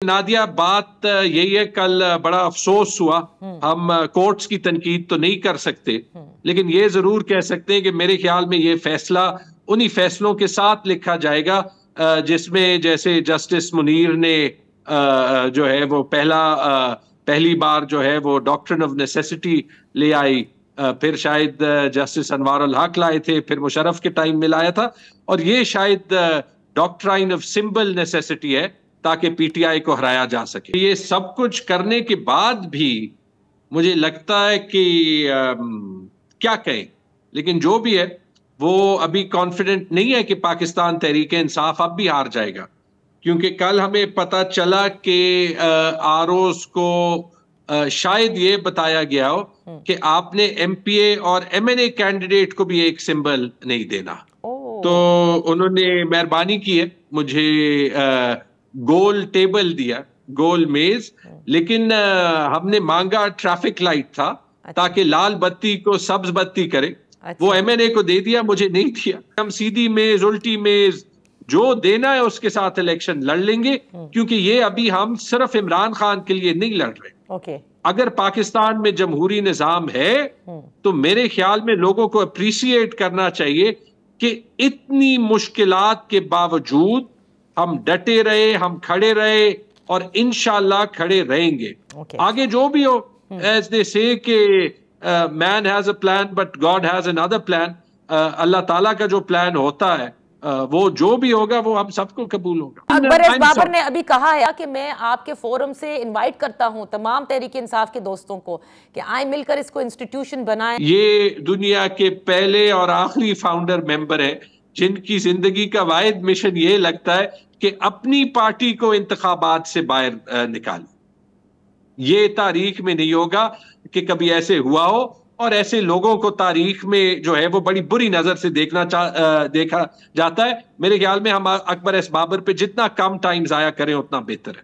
नादिया बात यही है, कल बड़ा अफसोस हुआ। हम कोर्ट्स की तनकीद तो नहीं कर सकते, लेकिन ये जरूर कह सकते हैं कि मेरे ख्याल में ये फैसला उन्हीं फैसलों के साथ लिखा जाएगा जिसमें जैसे जस्टिस मुनीर ने जो है वो पहली बार जो है वो डॉक्ट्रिन ऑफ नेसेसिटी ले आई, फिर शायद जस्टिस अनवार अल हक लाए थे, फिर मुशर्रफ के टाइम में लाया था, और ये शायद डॉक्ट्राइन ऑफ सिंबल नेसेसिटी है ताकि पीटीआई को हराया जा सके। ये सब कुछ करने के बाद भी मुझे लगता है कि क्या कहें, लेकिन जो भी है वो अभी कॉन्फिडेंट नहीं है कि पाकिस्तान तहरीक इंसाफ अब भी हार जाएगा, क्योंकि कल हमें पता चला कि आरओस को शायद ये बताया गया हो कि आपने एमपीए और एमएनए कैंडिडेट को भी एक सिंबल नहीं देना। तो उन्होंने मेहरबानी की है, मुझे गोल टेबल दिया, गोल मेज, लेकिन हमने मांगा ट्रैफिक लाइट था ताकि लाल बत्ती को सब्ज बत्ती करे। वो एमएनए को दे दिया, मुझे नहीं दिया। हम सीधी मेज, उल्टी मेज, जो देना है उसके साथ इलेक्शन लड़ लेंगे, क्योंकि ये अभी हम सिर्फ इमरान खान के लिए नहीं लड़ रहे। अगर पाकिस्तान में जमहूरी निजाम है तो मेरे ख्याल में लोगों को अप्रिशिएट करना चाहिए कि इतनी मुश्किलात के बावजूद हम डटे रहे, हम खड़े रहे, और इंशाल्लाह खड़े रहेंगे। आगे जो भी हो, एज दे से कि man has a plan but God has another plan. Allah ताला का जो प्लान होता है वो जो भी होगा वो हम सबको कबूल होगा। अकबर एस बाबर ने अभी कहा है कि मैं आपके फोरम से इनवाइट करता हूं तमाम तहरीक इंसाफ के दोस्तों को कि आए मिलकर इसको इंस्टीट्यूशन बनाएं। ये दुनिया के पहले और आखिरी फाउंडर मेंबर है जिनकी जिंदगी का वाहिद मिशन ये लगता है कि अपनी पार्टी को इंतखाबात से बाहर निकालें। ये तारीख में नहीं होगा कि कभी ऐसे हुआ हो, और ऐसे लोगों को तारीख में जो है वो बड़ी बुरी नजर से देखा जाता है। मेरे ख्याल में हम अकबर एस बाबर पे जितना कम टाइम जाया करें उतना बेहतर है।